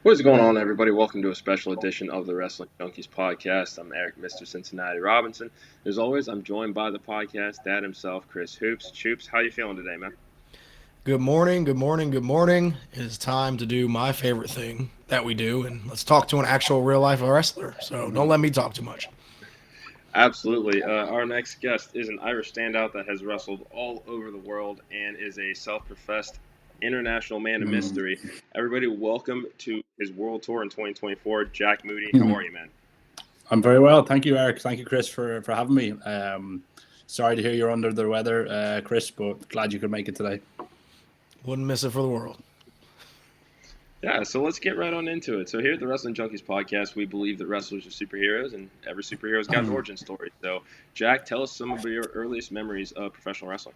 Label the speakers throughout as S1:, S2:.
S1: What is going on, everybody? Welcome to a special edition of the Wrestling Junkies podcast. I'm Eric, Mr. Cincinnati Robinson. As always, I'm joined by the podcast dad himself, Chris Hoops. Hoops, how you feeling today, man?
S2: Good morning, good morning, good morning. It is time to do my favorite thing that we do, and let's talk to an actual real life wrestler. So don't let me talk too much.
S1: Absolutely. Our next guest is an Irish standout that has wrestled all over the world and is a self-professed international man of mystery. Everybody, welcome to his world tour in 2024. Jack Moody, how are you, man?
S3: I'm very well. Thank you, Eric. Thank you, Chris, for having me. Sorry to hear you're under the weather, Chris, but glad you could make it today.
S2: Wouldn't miss it for the world.
S1: Yeah, so let's get right on into it. So here at the Wrestling Junkies podcast, we believe that wrestlers are superheroes, and every superhero's got an origin story. So, Jack, tell us some of your earliest memories of professional wrestling.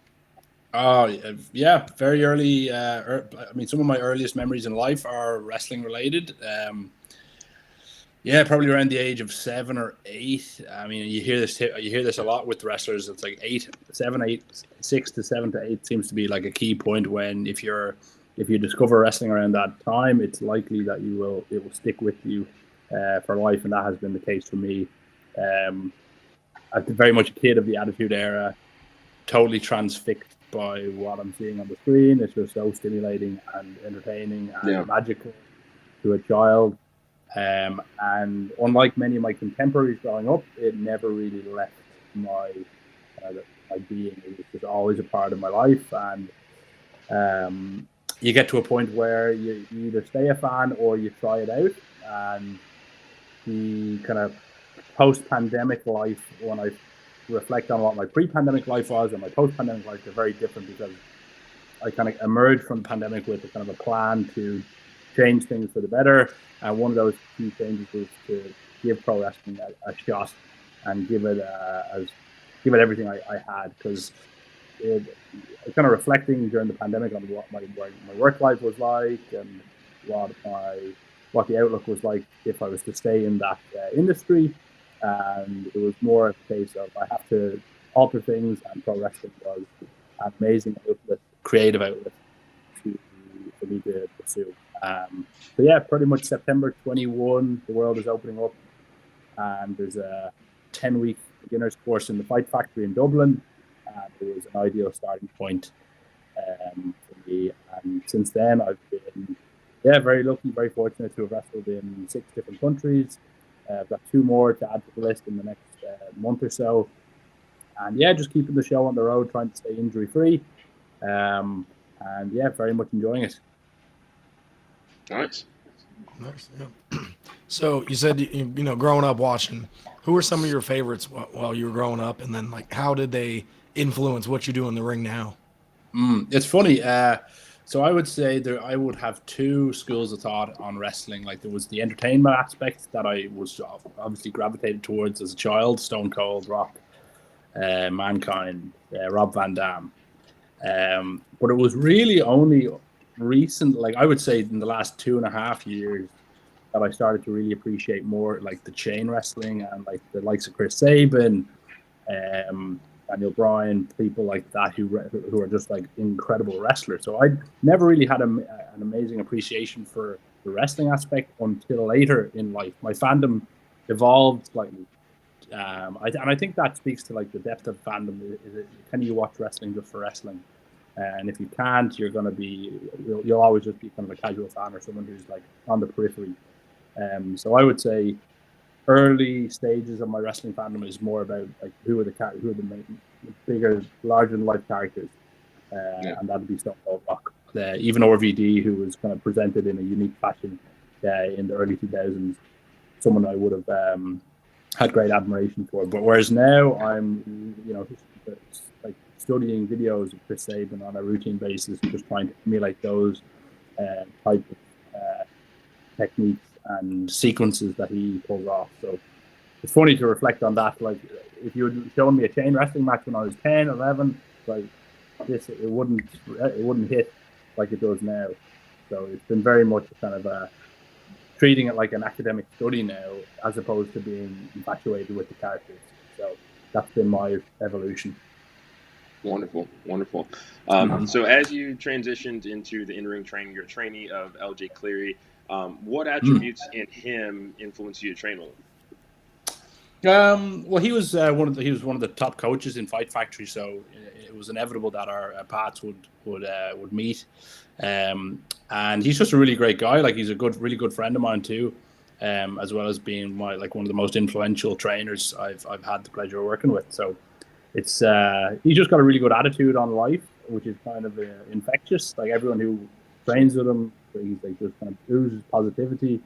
S3: Oh, yeah, very early. Some of my earliest memories in life are wrestling related. Yeah, probably around the age of 7 or 8. I mean, you hear this a lot with wrestlers. It's like 6 to 7 to 8 seems to be like a key point when if you discover wrestling around that time, it's likely that it will stick with you for life, and that has been the case for me. I'm very much a kid of the Attitude Era, totally transfixed by what I'm seeing on the screen. It's just so stimulating and entertaining and magical to a child. And unlike many of my contemporaries growing up, it never really left my being. It was just always a part of my life, and you get to a point where you either stay a fan or you try it out. And the kind of post-pandemic life, when I reflect on what my pre-pandemic life was and my post-pandemic life, they're very different because I kind of emerged from the pandemic with a kind of a plan to change things for the better. And one of those key changes was to give pro wrestling a shot and give it everything I had, because kind of reflecting during the pandemic on what my work life was like and what the outlook was like if I was to stay in that industry. And it was more a case of I have to alter things, and pro wrestling was an amazing outlet, creative outlet for me to pursue. So yeah, pretty much September 21, the world is opening up, and there's a 10-week beginner's course in the Fight Factory in Dublin. It was an ideal starting point for me, and since then I've been very lucky, very fortunate to have wrestled in 6 different countries. I've got 2 more to add to the list in the next month or so, and just keeping the show on the road, trying to stay injury free, and very much enjoying it.
S1: Nice.
S2: Yeah. So you said growing up watching, who were some of your favorites while you were growing up, and then like how did they influence what you do in the ring now?
S3: It's funny. So I would say I would have 2 schools of thought on wrestling. Like, there was the entertainment aspect that I was obviously gravitated towards as a child: Stone Cold, Rock, Mankind, Rob Van Dam. But it was really only recent, like I would say in the last 2.5 years, that I started to really appreciate more like the chain wrestling and like the likes of Chris Sabin, Daniel Bryan, people like that who are just like incredible wrestlers. So I never really had an amazing appreciation for the wrestling aspect until later in life. My fandom evolved slightly. I think that speaks to like the depth of fandom. Can you watch wrestling just for wrestling? And if you can't, you'll always just be kind of a casual fan or someone who's like on the periphery. So I would say early stages of my wrestling fandom is more about like who are the main, bigger, larger than life characters, and that'd be Stone Cold, Rock, even RVD, who was kind of presented in a unique fashion in the early 2000s. Someone I would have had great admiration for. But whereas now I'm, like studying videos of Chris Sabin on a routine basis and just trying to emulate those type of techniques and sequences that he pulls off. So it's funny to reflect on that. Like, if you had shown me a chain wrestling match when I was 10, 11, like this, it wouldn't hit like it does now. So it's been very much kind of treating it like an academic study now, as opposed to being infatuated with the characters. So that's been my evolution.
S1: Wonderful. So as you transitioned into the in-ring training, you're a trainee of LJ Cleary. What attributes in him influenced you to train with him?
S3: Well, he was one of the top coaches in Fight Factory, so it was inevitable that our paths would meet. And he's just a really great guy. Like, he's a really good friend of mine too, as well as being one of the most influential trainers I've had the pleasure of working with. So it's he's just got a really good attitude on life, which is kind of infectious. Like, everyone who trains with him, he's like just kind of oozes positivity.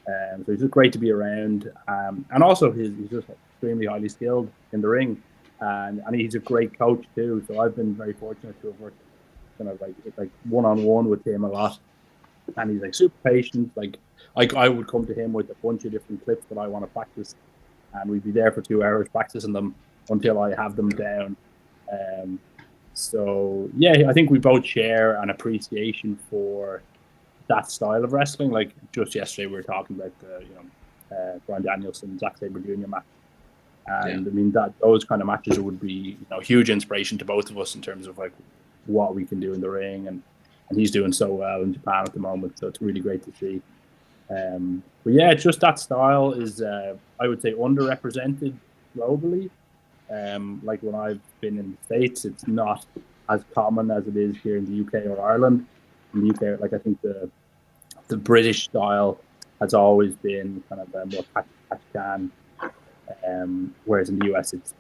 S3: So he's just great to be around, and also he's just extremely highly skilled in the ring, and he's a great coach too. So I've been very fortunate to have worked kind of like one-on-one with him a lot, and he's like super patient. Like I would come to him with a bunch of different clips that I want to practice, and we'd be there for 2 hours practicing them until I have them down. So yeah, I think we both share an appreciation for that style of wrestling. Like, just yesterday we were talking about the Bryan Danielson, Zack Sabre Jr. match, and I mean that those kind of matches would be huge inspiration to both of us in terms of like what we can do in the ring, and he's doing so well in Japan at the moment, so it's really great to see. But yeah, it's just that style is I would say underrepresented globally. Like, when I've been in the States, it's not as common as it is here in the UK or Ireland. In the UK, like, I think the British style has always been kind of a more catch can, whereas in the US it's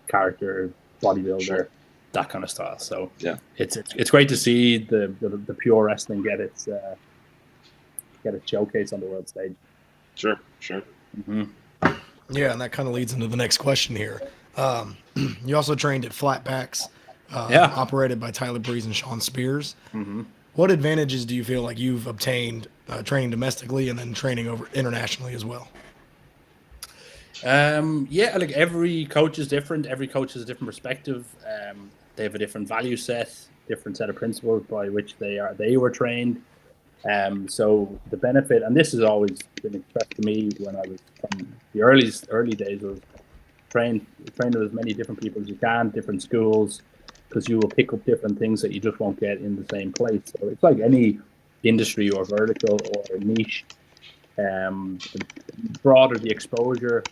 S3: character, bodybuilder, that kind of style. So
S1: yeah,
S3: it's great to see the pure wrestling get its showcase on the world stage.
S1: Sure.
S3: Mm-hmm.
S2: Yeah, and that kind of leads into the next question here. You also trained at Flatbacks, operated by Tyler Breeze and Shawn Spears.
S3: Mm-hmm.
S2: What advantages do you feel like you've obtained training domestically and then training over internationally as well?
S3: Yeah, like, every coach is different. Every coach has a different perspective. They have a different value set, different set of principles by which they were trained. So the benefit, and this has always been expressed to me when I was from the early days, was train with as many different people as you can, different schools, because you will pick up different things that you just won't get in the same place. So it's like any industry or vertical or niche. The broader the exposure,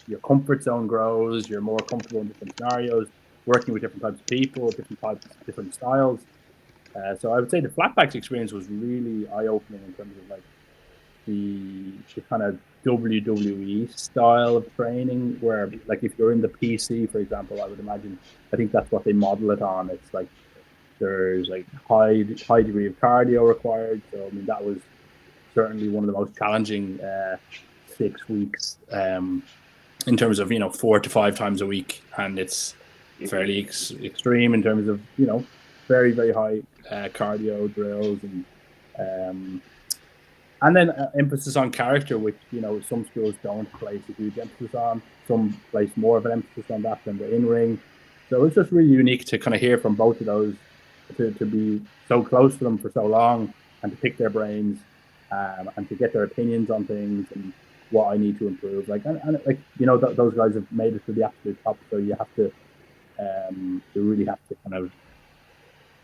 S3: your comfort zone grows. You're more comfortable in different scenarios, working with different types of people, different styles. So I would say the Flatbacks experience was really eye-opening in terms of like the kind of WWE style of training, where, like, if you're in the PC, for example, I think that's what they model it on. It's like there's like high degree of cardio required. So I mean, that was certainly one of the most challenging 6 weeks in terms of 4 to 5 times a week, and it's fairly extreme in terms of very, very high cardio drills, and then emphasis on character, which some schools don't place a huge emphasis on. Some place more of an emphasis on that than the in-ring. So it's just really unique to kind of hear from both of those, to be so close to them for so long, and to pick their brains, and to get their opinions on things and what I need to improve. Like, and like, those guys have made it to the absolute top, so you have to, you really have to kind of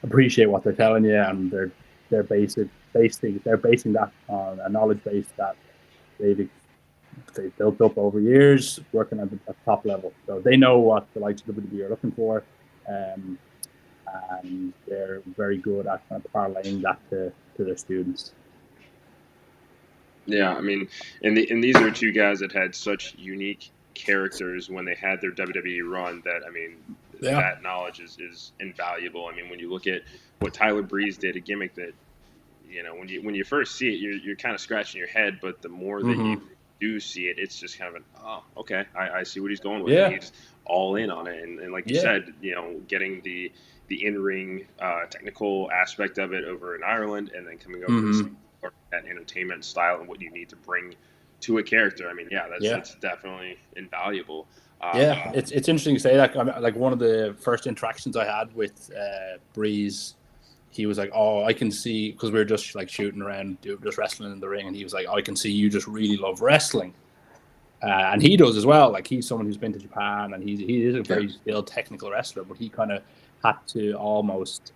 S3: appreciate what they're telling you, and they're basing that on a knowledge base that they've built up over years working at the top level. So they know what the likes of WWE are looking for, and they're very good at kind of parlaying that to their students.
S1: Yeah, I mean, and these are two guys that had such unique characters when they had their WWE run that, I mean, that knowledge is invaluable. I mean, when you look at what Tyler Breeze did, a gimmick that, when you first see it, you're kind of scratching your head, but the more that you do see it, it's just kind of okay, I see what he's going with. Yeah. He's all in on it, and like you said, getting the in-ring technical aspect of it over in Ireland, and then coming over to that entertainment style and what you need to bring to a character. I mean, that's definitely invaluable.
S3: It's interesting to say that. I mean, like, one of the first interactions I had with Breeze, he was like, "Oh, I can see," because we were just like shooting around, just wrestling in the ring, and he was like, "I can see you just really love wrestling," and he does as well. Like, he's someone who's been to Japan, and he is a very skilled technical wrestler, but he kind of had to almost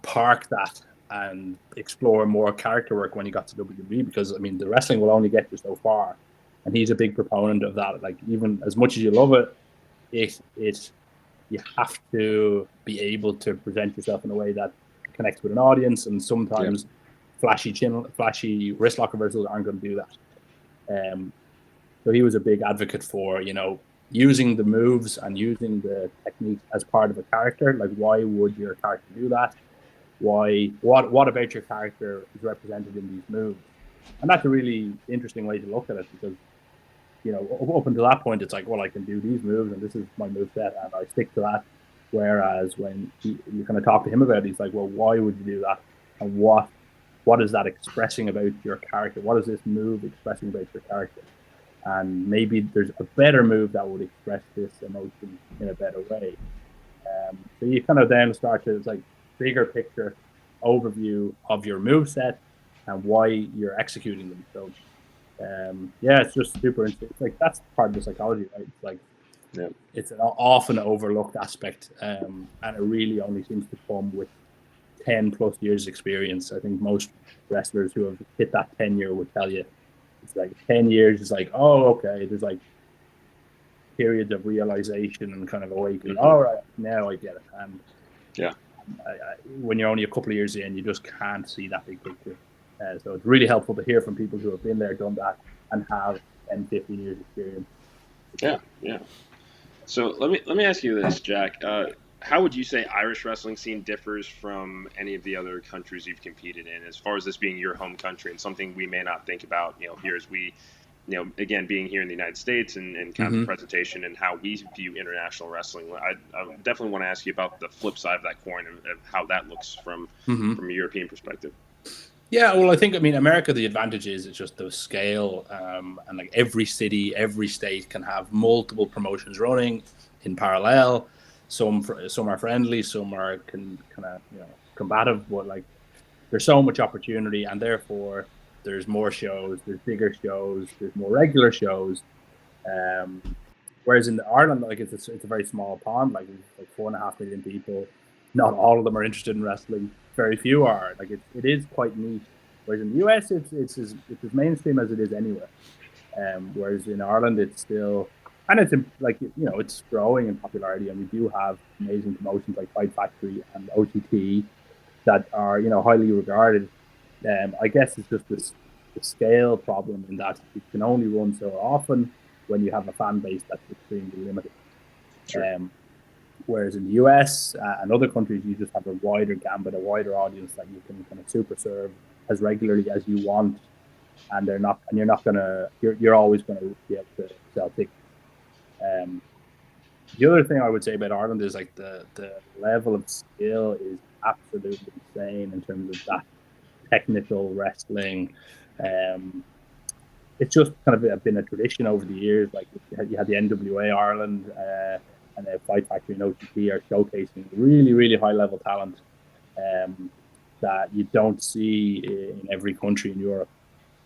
S3: park that and explore more character work when he got to WWE, because I mean the wrestling will only get you so far, and he's a big proponent of that. Like, even as much as you love it, it you have to be able to present yourself in a way that connects with an audience, and sometimes flashy wrist lock reversals aren't going to do that. So he was a big advocate for, using the moves and using the techniques as part of a character. Like, why would your character do that? What about your character is represented in these moves? And that's a really interesting way to look at it, because up until that point, it's like, well, I can do these moves, and this is my move set, and I stick to that. Whereas when you kind of talk to him about it, he's like, well, why would you do that? And what is that expressing about your character? What is this move expressing about your character? And maybe there's a better move that would express this emotion in a better way. So you kind of then start to, it's like, bigger picture overview of your move set and why you're executing them. So it's just super interesting. It's like, that's part of the psychology, right? It's like, it's an often overlooked aspect, and it really only seems to come with 10 plus years experience. I think most wrestlers who have hit that 10-year would tell you it's like 10 years is like, oh, okay, there's like periods of realization and kind of awakening. All right, now I get it. And when you're only a couple of years in, you just can't see that big picture. So it's really helpful to hear from people who have been there, done that, and have 10, 15 years experience.
S1: Yeah. So let me ask you this, Jack. How would you say Irish wrestling scene differs from any of the other countries you've competed in, as far as this being your home country and something we may not think about, here as we, again, being here in the United States and kind of the presentation and how we view international wrestling. I definitely want to ask you about the flip side of that coin of how that looks from a European perspective.
S3: Yeah, well, I think, America, the advantage is it's just the scale, and like every city, every state can have multiple promotions running in parallel. Some are friendly, some are kind of combative, but like there's so much opportunity, and therefore there's more shows, there's bigger shows, there's more regular shows. Whereas in Ireland, like it's a very small pond, like 4.5 million people. Not all of them are interested in wrestling. Very few are. Like it is quite niche. Whereas in the US, it's as mainstream as it is anywhere. Whereas in Ireland, it's still, and it's like it's growing in popularity, and we do have amazing promotions like Fight Factory and OTT that are highly regarded. I guess it's just the scale problem in that it can only run so often when you have a fan base that's extremely limited.
S1: Sure.
S3: Whereas in the US and other countries, you just have a wider gambit, a wider audience that you can kind of super serve as regularly as you want, and you're always going to be able to sell tickets. The other thing I would say about Ireland is like the level of skill is absolutely insane in terms of that technical wrestling. It's just kind of been a tradition over the years. Like you had the NWA Ireland and the Fight Factory and OTT are showcasing really, really high level talent that you don't see in every country in Europe.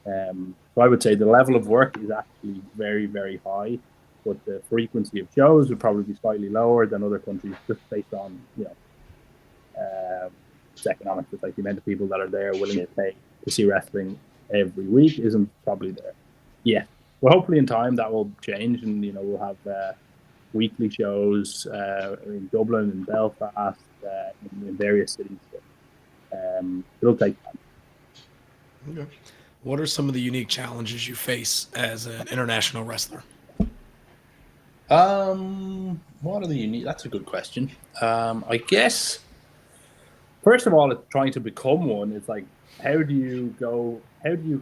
S3: So I would say the level of work is actually very, very high, but the frequency of shows would probably be slightly lower than other countries, just based on it's economics. It's like the amount of people that are there willing to pay to see wrestling every week isn't probably there yet. Well, hopefully in time that will change, and we'll have weekly shows in Dublin and Belfast, in various cities. It'll take time.
S2: Okay. What are some of the unique challenges you face as an international wrestler?
S3: What are the unique? That's a good question. I guess first of all, it's trying to become one. It's like, how do you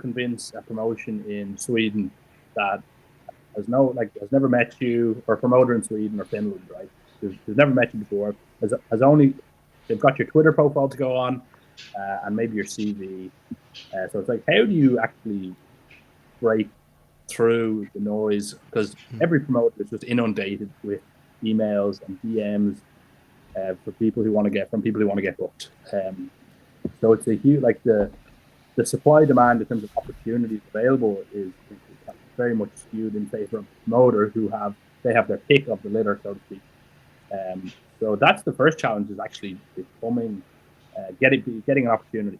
S3: convince a promotion in Sweden that has never met you, or a promoter in Sweden or Finland, right? Who's never met you before, they've got your Twitter profile to go on, and maybe your CV. So it's like, how do you actually break through the noise? Because every promoter is just inundated with emails and DMs from people who want to get booked. So it's a huge, like the supply demand in terms of opportunities available is very much skewed in favor of a promoter who have their pick of the litter, so to speak. So that's the first challenge, is actually becoming getting an opportunity.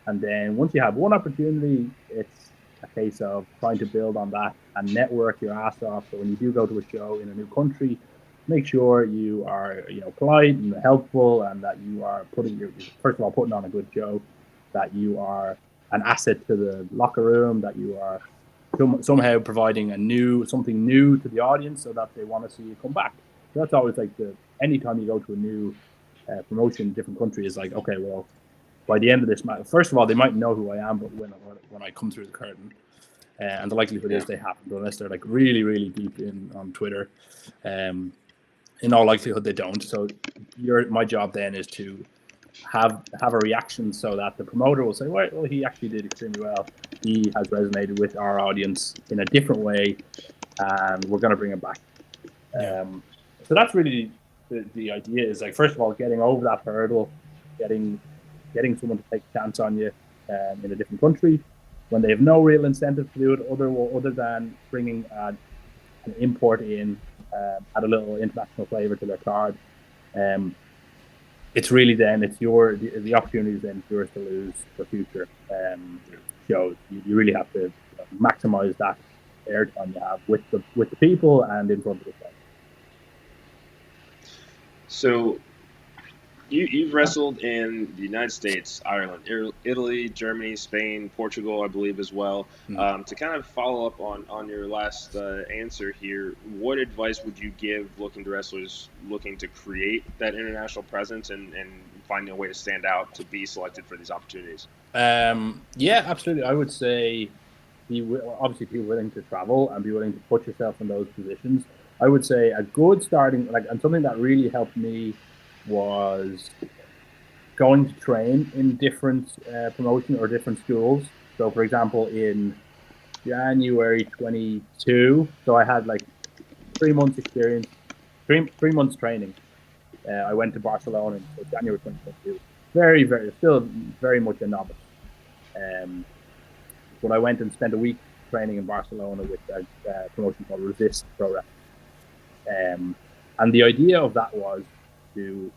S3: And then once you have one opportunity, it's a case of trying to build on that and network your ass off. So when you do go to a show in a new country, make sure you are, polite and helpful, and that you are first of all, putting on a good show, that you are an asset to the locker room, that you are somehow providing something new to the audience, so that they want to see you come back. So that's always like anytime you go to a new promotion in a different country, is like, okay, well, by the end of this match, first of all, they might know who I am, but when I come through the curtain, and the likelihood is they haven't, unless they're like really, really deep in on Twitter. In all likelihood, they don't. So my job then is to have a reaction, so that the promoter will say, well, he actually did extremely well. He has resonated with our audience in a different way, and we're going to bring him back.
S2: Yeah.
S3: So that's really the idea, is like, first of all, getting over that hurdle, getting someone to take a chance on you in a different country when they have no real incentive to do it other than bringing an import in, add a little international flavor to their card. It's really then the opportunity is then yours to lose for future shows. You really have to maximize that airtime you have with the people and in front of the crowd.
S1: So you've wrestled in the United States, Ireland, Italy, Germany, Spain, Portugal, I believe, as well. To kind of follow up on your last answer here, what advice would you give looking to wrestlers looking to create that international presence and finding a way to stand out to be selected for these opportunities?
S3: Yeah, absolutely. I would say obviously be willing to travel and be willing to put yourself in those positions. I would say a good starting, and something that really helped me was going to train in different promotion or different schools. So, for example, in January 22, so I had like 3 months experience, 3 months training. I went to Barcelona, so January 2022. Very, very, still very much a novice. But I went and spent a week training in Barcelona with a promotion called Resist Pro Wrestling. And the idea of that was to,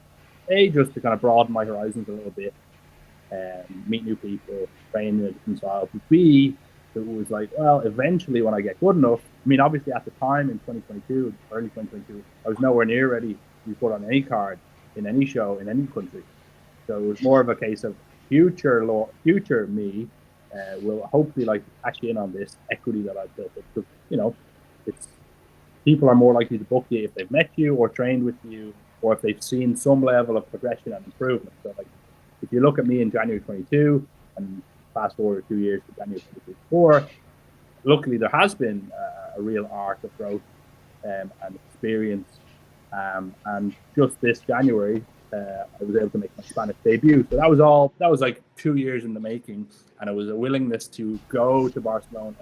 S3: just to kind of broaden my horizons a little bit, meet new people, train in a different style. But B, it was like, well, eventually when I get good enough, I mean, obviously at the time in 2022, early 2022, I was nowhere near ready to be put on any card in any show in any country. So it was more of a case of future me will hopefully like cash in on this equity that I've built. Because, it's people are more likely to book you if they've met you or trained with you, or if they've seen some level of progression and improvement. So like, if you look at me in January 22 and fast forward 2 years to January 24, luckily there has been a real arc of growth and experience. And just this January, I was able to make my Spanish debut. So that was like 2 years in the making, and it was a willingness to go to Barcelona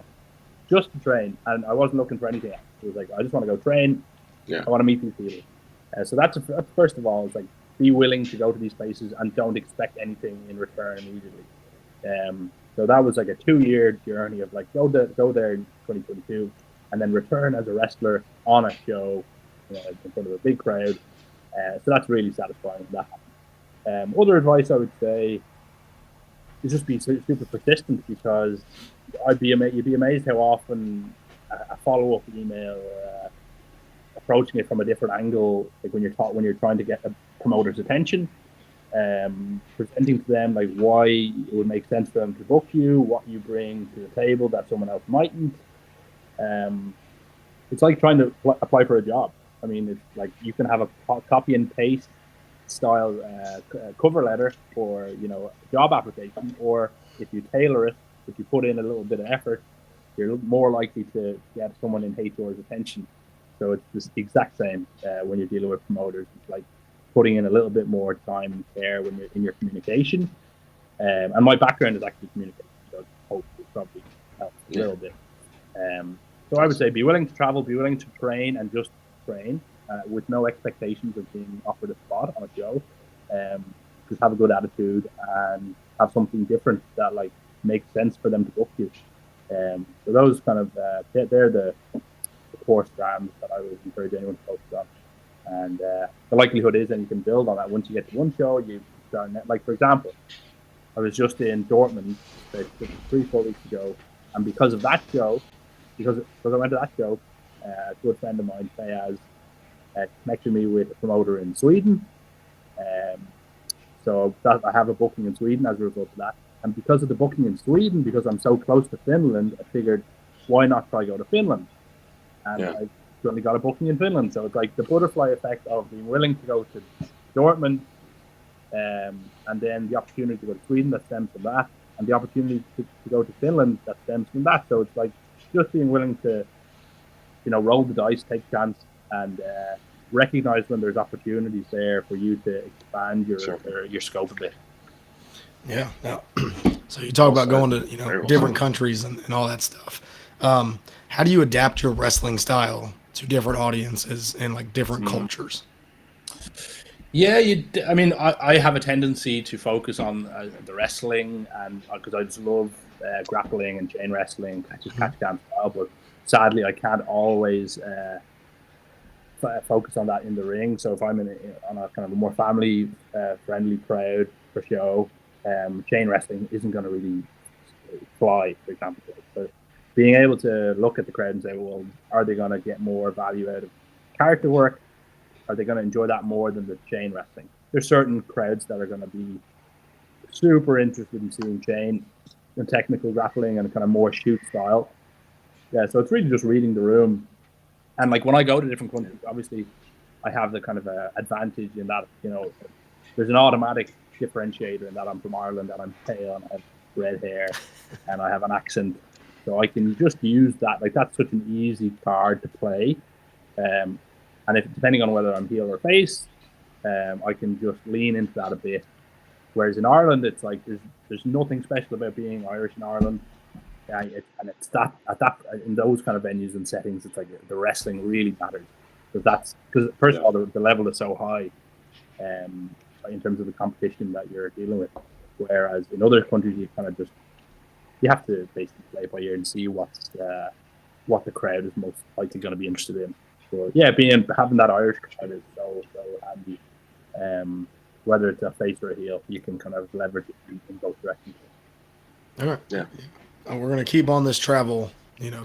S3: just to train, and I wasn't looking for anything else. It was like, I just want to go train.
S1: Yeah.
S3: I want to meet these people. So that's first of all, it's like, be willing to go to these places and don't expect anything in return immediately. So that was like a 2-year journey of like, go there in 2022 and then return as a wrestler on a show, in front of a big crowd. So that's really satisfying when that happens. Other advice I would say is just be super persistent, because you'd be amazed how often a follow-up email or approaching it from a different angle, like when you're trying to get a promoter's attention, presenting to them like why it would make sense for them to book you, what you bring to the table that someone else mightn't. It's like trying to apply for a job. I mean, it's like you can have a copy and paste style cover letter for a job application, or if you tailor it, if you put in a little bit of effort, you're more likely to get someone in HR's attention. So it's the exact same when you're dealing with promoters. It's like putting in a little bit more time and care when you're in your communication. And my background is actually communication, so hopefully probably helps a little bit. So I would say be willing to travel, be willing to train, and just train with no expectations of being offered a spot on a show. Just have a good attitude and have something different that like makes sense for them to book you. So those kind of they're the core strands that I would encourage anyone to focus on. And the likelihood is that you can build on that. Once you get to one show, you starting it. Like, for example, I was just in Dortmund 3-4 weeks ago, and because of that show, because I went to that show, a good friend of mine, Fayaz, connected me with a promoter in Sweden. So that I have a booking in Sweden as a result of that. And because of the booking in Sweden, because I'm so close to Finland, I figured, why not try go to Finland? And I certainly got a booking in Finland. So it's like the butterfly effect of being willing to go to Dortmund, and then the opportunity to go to Sweden that stems from that, and the opportunity to go to Finland that stems from that. So it's like just being willing to, roll the dice, take a chance, and recognize when there's opportunities there for you to expand your scope a bit.
S2: Yeah. So you talk about going to different countries and all that stuff. How do you adapt your wrestling style to different audiences and like different cultures?
S3: Yeah, I have a tendency to focus on the wrestling, and because I just love grappling and chain wrestling, catch can style. But sadly, I can't always focus on that in the ring. So if I'm on a kind of a more family friendly crowd for show, chain wrestling isn't going to really fly, for example. So being able to look at the crowd and say, well, are they going to get more value out of character work? Are they going to enjoy that more than the chain wrestling? There's certain crowds that are going to be super interested in seeing chain and technical grappling and kind of more shoot style. Yeah, so it's really just reading the room. And like when I go to different countries, obviously I have the kind of advantage in that, there's an automatic differentiator in that I'm from Ireland and I'm pale and I have red hair and I have an accent. So I can just use that. Like that's such an easy card to play. And if depending on whether I'm heel or face, I can just lean into that a bit. Whereas in Ireland, it's like there's nothing special about being Irish in Ireland. It's that in those kind of venues and settings, it's like the wrestling really matters. Because first of all, the level is so high, in terms of the competition that you're dealing with. Whereas in other countries, you have to basically play by ear and see what the crowd is most likely going to be interested in. So yeah, having that Irish crowd is so handy. Whether it's a face or a heel, you can kind of leverage it in both directions.
S2: All right. Yeah. We're gonna keep on this travel,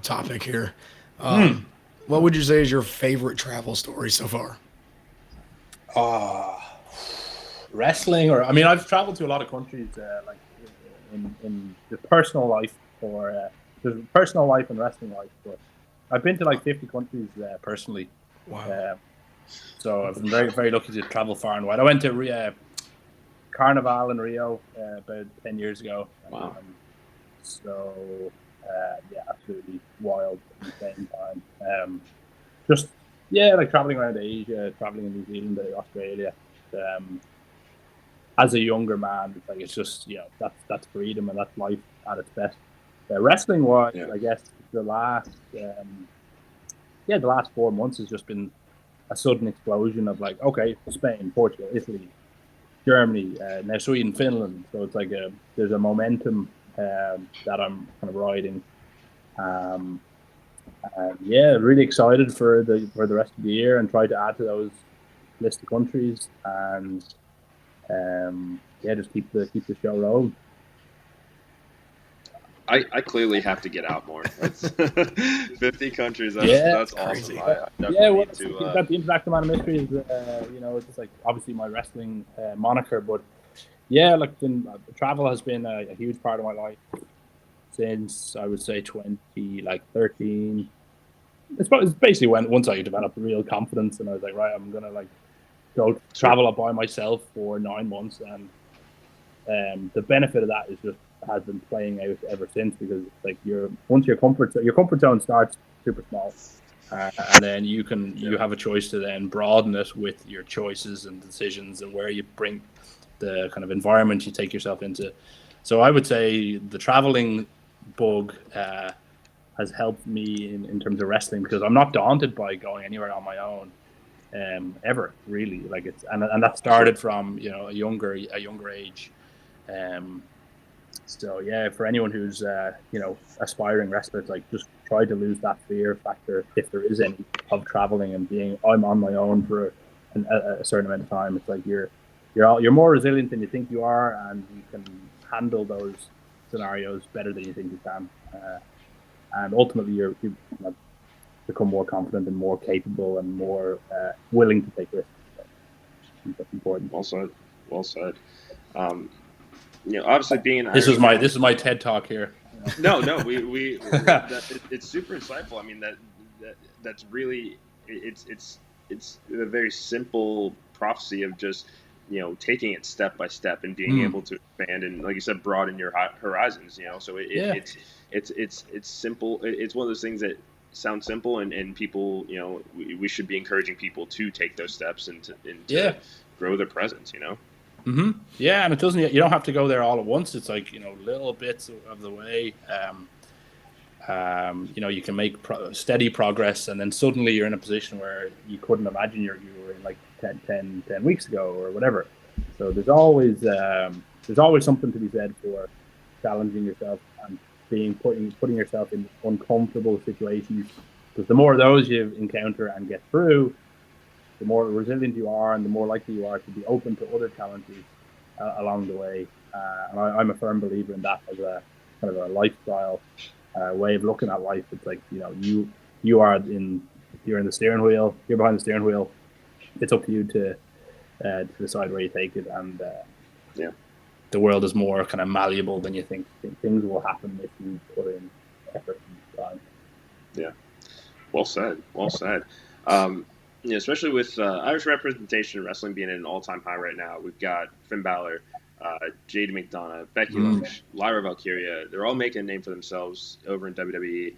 S2: topic here. What would you say is your favorite travel story so far?
S3: Wrestling, I've traveled to a lot of countries, like in the personal life, or there's personal life and wrestling life. But I've been to like 50 countries personally.
S2: Wow.
S3: So I've been very, very lucky to travel far and wide. I went to Carnival in Rio about 10 years ago.
S1: Wow.
S3: So absolutely wild at the same time. Like traveling around Asia, traveling in New Zealand, Australia. As a younger man, it's just that's freedom and that's life at its best. Wrestling wise, I guess the last 4 months has just been a sudden explosion of like, okay, Spain, Portugal, Italy, Germany, now Sweden, Finland. So it's like there's a momentum that I'm kind of riding. Really excited for the rest of the year and try to add to those list of countries and just keep the show rolling.
S1: I clearly have to get out more. That's 50 countries. That's awesome. I definitely need to.
S3: That the Interactive Man of Mystery is, it's just like obviously my wrestling moniker, but travel has been a huge part of my life since I would say 2013. It's basically once I developed real confidence and I was like, right, I'm gonna go travel up by myself for 9 months, and the benefit of that is just has been playing out ever since, because like once your comfort zone starts super small, and then you have a choice to then broaden it with your choices and decisions and where you bring the kind of environment you take yourself into. So I would say the traveling bug has helped me in terms of wrestling, because I'm not daunted by going anywhere on my own ever, really. Like and that started from a younger age. So yeah, for anyone who's aspiring wrestler, it's like just try to lose that fear factor, if there is any, of traveling and being I'm on my own for a certain amount of time. It's like you're more resilient than you think you are, and you can handle those scenarios better than you think you can. And ultimately, you become more confident and more capable and more willing to take risks. So I think that's important.
S1: Well said. Well said. Obviously being an
S3: this is my TED talk here.
S1: No, it's super insightful. I mean, that's really it's a very simple prophecy of just taking it step by step and being able to expand and, like you said, broaden your horizons. So it's simple. It's one of those things that sounds simple, and people, we should be encouraging people to take those steps and to grow their presence.
S3: Yeah, and it doesn't. You don't have to go there all at once. It's like little bits of the way. You can make steady progress, and then suddenly you're in a position where you couldn't imagine you were in like 10 weeks ago or whatever. So there's always something to be said for challenging yourself and putting yourself in uncomfortable situations. Because the more of those you encounter and get through, the more resilient you are, and the more likely you are to be open to other challenges along the way. And I'm a firm believer in that as a kind of a lifestyle way of looking at life. It's like you're in the steering wheel, you're behind the steering wheel. It's up to you to decide where you take it, and the world is more kind of malleable than you think. Things will happen if you put in effort and time.
S1: Yeah, well said. Well said. Especially with Irish representation in wrestling being at an all-time high right now. We've got Finn Balor, Jade McDonough, Becky Lynch, Lyra Valkyria. They're all making a name for themselves over in WWE.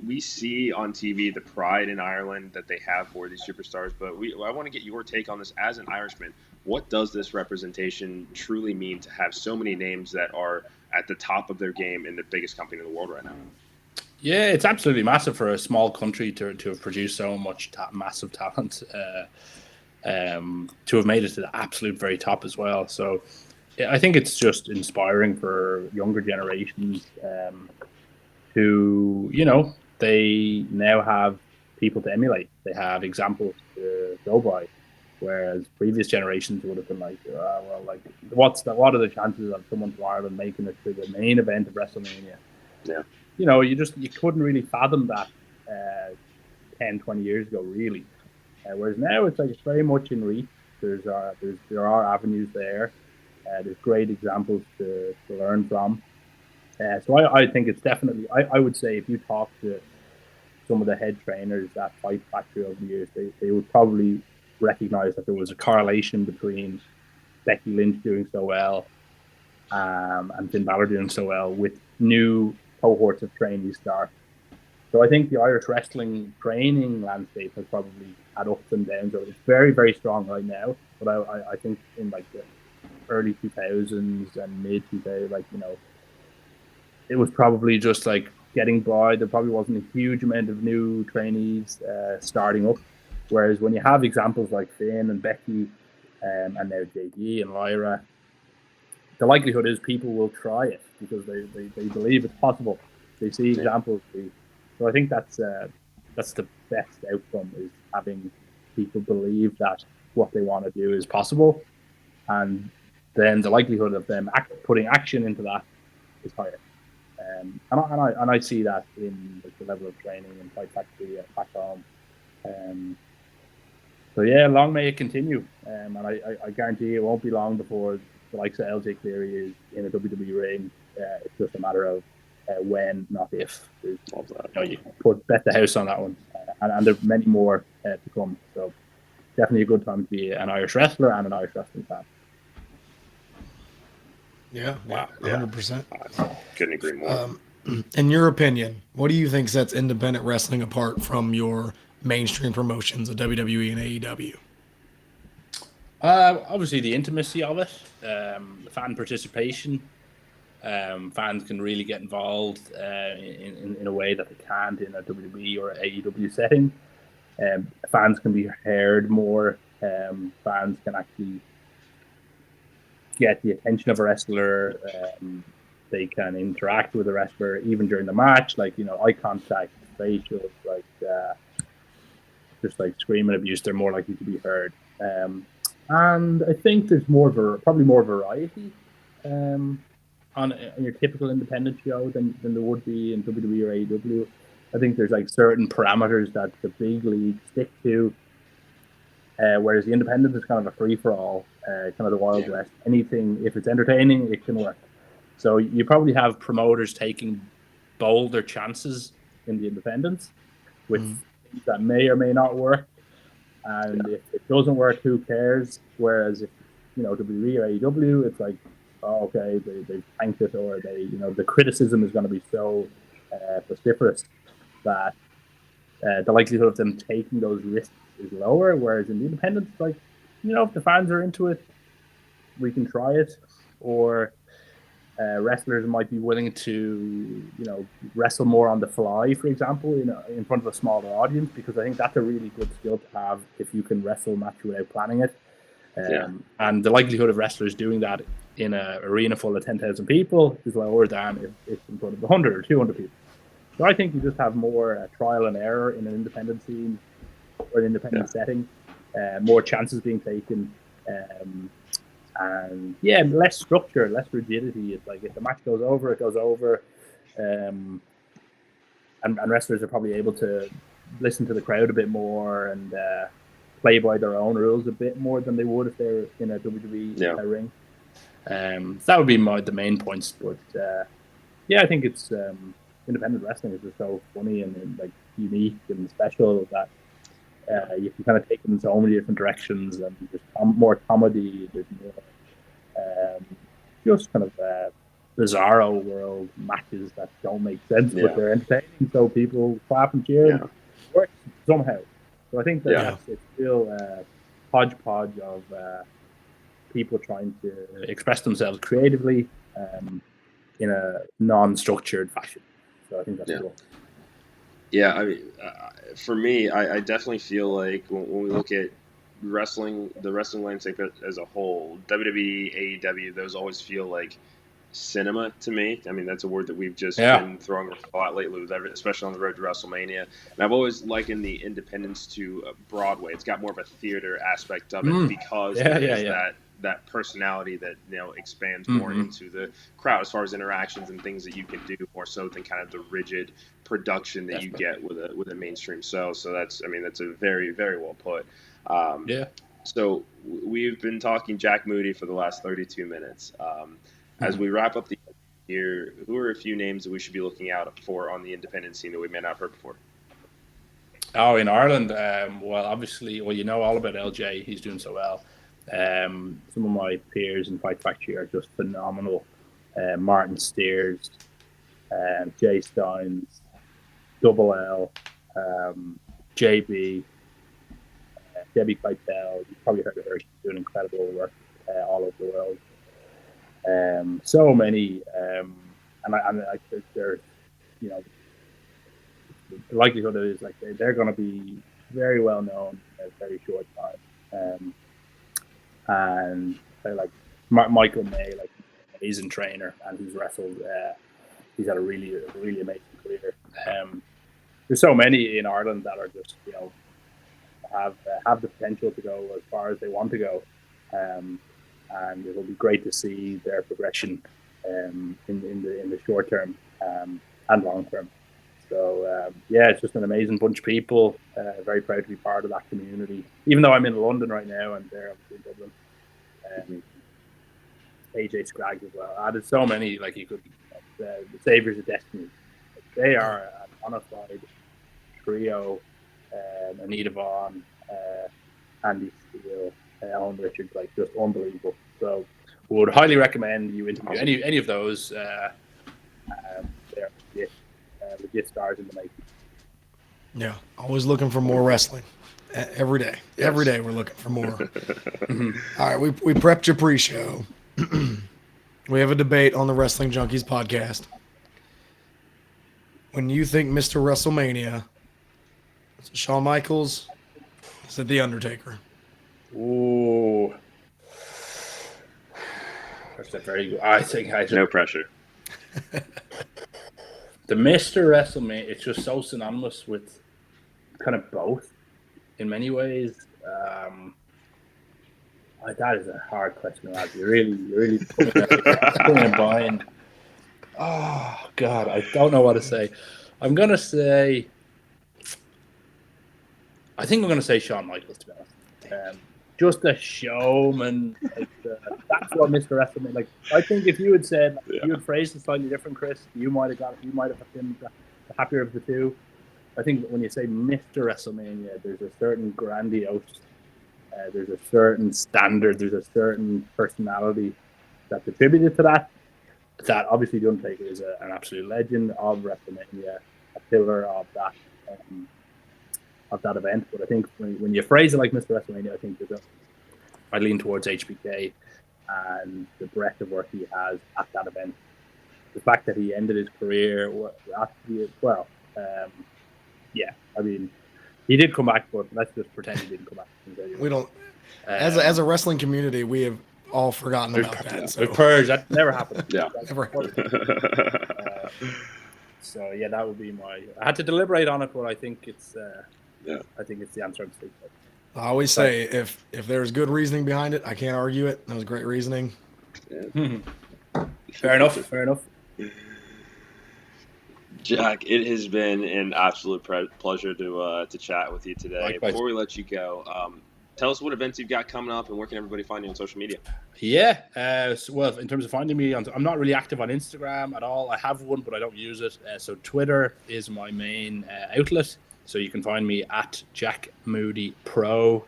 S1: We see on TV the pride in Ireland that they have for these superstars, but I want to get your take on this as an Irishman. What does this representation truly mean to have so many names that are at the top of their game in the biggest company in the world right now?
S3: Yeah, it's absolutely massive for a small country to have produced so much massive talent, to have made it to the absolute very top as well. So I think it's just inspiring for younger generations who, they now have people to emulate. They have examples to go by, whereas previous generations would have been like, what are the chances of someone from Ireland making it to the main event of WrestleMania?
S1: Yeah.
S3: You couldn't really fathom that 10, 20 years ago, really. Whereas now it's very much in reach. There are avenues there. There's great examples to learn from. So I think it's definitely, I would say if you talk to some of the head trainers at Fight Factory over the years, they would probably recognize that there was a correlation between Becky Lynch doing so well and Finn Balor doing so well with new cohorts of trainees start. So I think the Irish wrestling training landscape has probably had ups and downs. It's very, very strong right now. But I think in like the early 2000s and mid 2000s, it was probably just like getting by. There probably wasn't a huge amount of new trainees starting up. Whereas when you have examples like Finn and Becky and now JD and Lyra, the likelihood is people will try it because they believe it's possible. They see examples. So I think that's the best outcome, is having people believe that what they want to do is possible, and then the likelihood of them putting action into that is higher. And I see that in the level of training and Fight Factory back home. So yeah, long may it continue. And I guarantee it won't be long before the likes of LJ Cleary is in a WWE ring. It's just a matter of when, not if. You can bet the house on that one. And there are many more to come. So definitely a good time to be an Irish wrestler and an Irish wrestling fan.
S2: Yeah, wow, 100%.
S1: Couldn't agree more.
S2: In your opinion, what do you think sets independent wrestling apart from your mainstream promotions of WWE and AEW?
S3: Obviously, the intimacy of it, the fan participation. Fans can really get involved in a way that they can't in a WWE or AEW setting. Fans can be heard more. Fans can actually get the attention of a wrestler. They can interact with the wrestler even during the match, eye contact, facials, just like screaming abuse. They're more likely to be heard. And I think there's probably more variety on your typical independent show than there would be in WWE or AEW. I think there's like certain parameters that the big leagues stick to, whereas the independent is kind of a free for all, kind of the Wild West. Anything, if it's entertaining, it can work. So you probably have promoters taking bolder chances in the independents with things that may or may not work. And if it doesn't work, who cares? Whereas if WWE or AEW, it's like, oh, okay, they tanked it, or the criticism is going to be so vociferous that the likelihood of them taking those risks is lower. Whereas in the independents, like, if the fans are into it, we can try it. Or wrestlers might be willing to, wrestle more on the fly, for example, in front of a smaller audience, because I think that's a really good skill to have if you can wrestle a match without planning it. And the likelihood of wrestlers doing that in an arena full of 10,000 people is lower than if it's in front of 100 or 200 people. So I think you just have more trial and error in an independent scene or an independent setting, more chances being taken, and less structure, less rigidity. It's like if the match goes over, it goes over, and wrestlers are probably able to listen to the crowd a bit more and play by their own rules a bit more than they would if they're in a WWE ring. That would be the main points. But I think it's independent wrestling is just so funny and like unique and special that you can kind of take it in so many different directions, and there's more comedy, there's more just kind of bizarro world matches that don't make sense, but they're entertaining, so people clap and cheer. And it works somehow. So I think that it's still a hodgepodge of people trying to express themselves creatively in a non-structured fashion. So I think that's cool.
S1: Yeah, I mean, for me, I definitely feel like when we look at wrestling, the wrestling landscape as a whole, WWE, AEW, those always feel like cinema to me. I mean, that's a word that we've just been throwing a lot lately, with especially on the road to WrestleMania. And I've always likened the independents to Broadway. It's got more of a theater aspect of it because there's that personality that expands more into the crowd as far as interactions and things that you can do, more so than kind of the rigid production that you get with a mainstream show. So that's a very, very well put. So we've been talking Jack Moody for the last 32 minutes. As we wrap up the year, who are a few names that we should be looking out for on the independent scene that we may not have heard before?
S3: Oh, in Ireland, obviously, all about LJ. He's doing so well. Some of my peers in Fight Factory are just phenomenal. Martin Steers, Jay Steins, Double L, JB, Debbie Keitel. You've probably heard of her. She's doing incredible work all over the world. So many, and I think they're, the likelihood is like they're going to be very well known in a very short time. And like Michael May, like he's a trainer and he's wrestled. He's had a really amazing career. There's so many in Ireland that are just have the potential to go as far as they want to go. And it'll be great to see their progression in the short term and long term. So it's just an amazing bunch of people. Very proud to be part of that community. Even though I'm in London right now and they're obviously in Dublin. AJ Scraggs as well. There's so many, like you could, the Saviors of Destiny. They are an bona fide trio. Anita Vaughn, Andy Steele, Alan Richards, like just unbelievable. So would highly recommend you interview any of those. They're legit stars in the making.
S2: Yeah, always looking for more wrestling. Every day. Yes. Every day we're looking for more. All right, we prepped your pre-show. We have a debate on the Wrestling Junkies podcast. When you think Mr. WrestleMania, is it Shawn Michaels? Is it The Undertaker?
S3: Ooh. That's a very good. I think
S1: no pressure.
S3: The Mr. WrestleMania, it's just so synonymous with kind of both in many ways. That is a hard question to answer. You really put me in a bind. Oh God, I don't know what to say. I'm gonna say. I think I'm gonna say Shawn Michaels, to be honest. Just a showman. That's what Mr. WrestleMania. Like, I think if you had said, if you had phrased it slightly different, Chris, you might have been the happier of the two. I think when you say Mr. WrestleMania, there's a certain grandiose, there's a certain standard, there's a certain personality that's attributed to that. That obviously The Undertaker is an absolute legend of WrestleMania, a pillar of that event. But I think when you phrase it like Mr. WrestleMania, I think I lean towards HBK and the breadth of work he has at that event. The fact that he ended his career I mean, he did come back, but let's just pretend he didn't come back.
S2: We don't. As a wrestling community, we have all forgotten about that. So.
S3: Purge, that never happened.
S1: Yeah,
S2: never happened.
S3: So yeah, that would be my. I had to deliberate on it, but I think it's. I think it's the answer.
S2: I always say if there's good reasoning behind it, I can't argue it. That was great reasoning.
S3: Yeah. Fair enough.
S1: Jack, it has been an absolute pleasure to chat with you today.
S3: Likewise.
S1: Before we let you go, tell us what events you've got coming up and where can everybody find you on social media?
S3: Yeah, well, in terms of finding me, I'm not really active on Instagram at all. I have one, but I don't use it. So Twitter is my main outlet. So you can find me at Jack Moody Pro.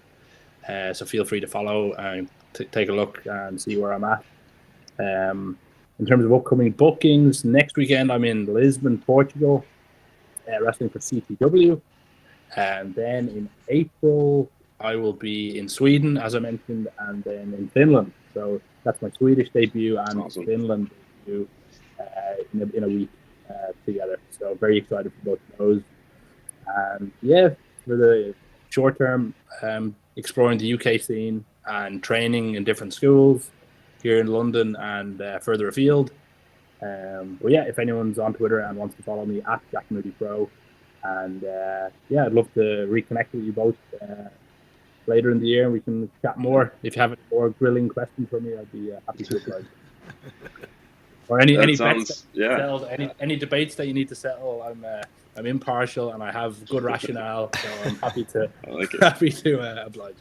S3: So feel free to follow and take a look and see where I'm at. In terms of upcoming bookings, next weekend I'm in Lisbon, Portugal, wrestling for CTW. And then in April, I will be in Sweden, as I mentioned, and then in Finland. So that's my Swedish debut and awesome. Finland debut in a week together. So very excited for both of those. And yeah, for the short term, exploring the UK scene and training in different schools here in London and further afield. But yeah, if anyone's on Twitter and wants to follow me at Jack Moody Pro, and I'd love to reconnect with you both later in the year, and we can chat more. If you have any more grilling questions for me, I'd be happy to oblige. Or any debates that you need to settle, I'm impartial and I have good rationale, so I'm happy to oblige.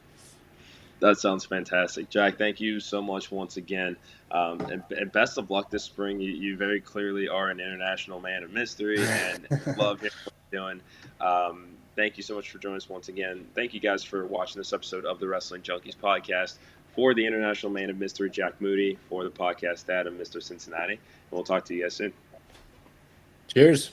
S1: That sounds fantastic. Jack, thank you so much once again. And best of luck this spring. You very clearly are an international man of mystery and love hearing what you're doing. Thank you so much for joining us once again. Thank you guys for watching this episode of the Wrestling Junkies podcast. For the international man of mystery, Jack Moody, for the podcast dad of Mr. Cincinnati. And we'll talk to you guys soon.
S3: Cheers.